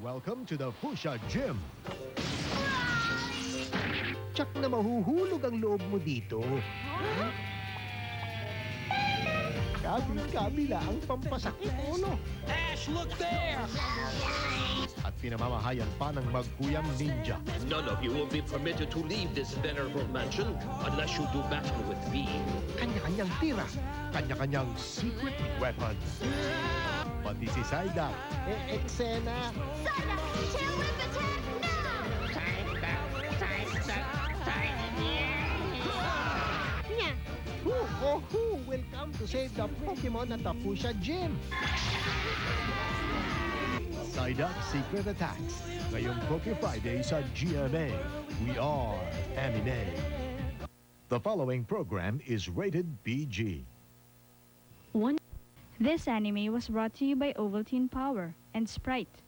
Welcome to the Fuchsia Gym. Tsak na mahuhulog ang loob mo dito. Kabila ang pampasakit, ulo. Ash, look there! At pinamamahayan pa ng magkuyang ninja. None of you will be permitted to leave this venerable mansion unless you do battle with me. Kanya-kanyang tira, kanya-kanyang secret weapons. Pati si Psyduck. Eksena. Psyduck, tail whip attack now! Nya. Welcome to save the Pokemon at the Fuchsia Gym. Psyduck Secret Attacks. Ngayong Poke Friday sa GMA. We are Anime. The following program is rated PG. This anime was brought to you by Ovaltine Power and Sprite.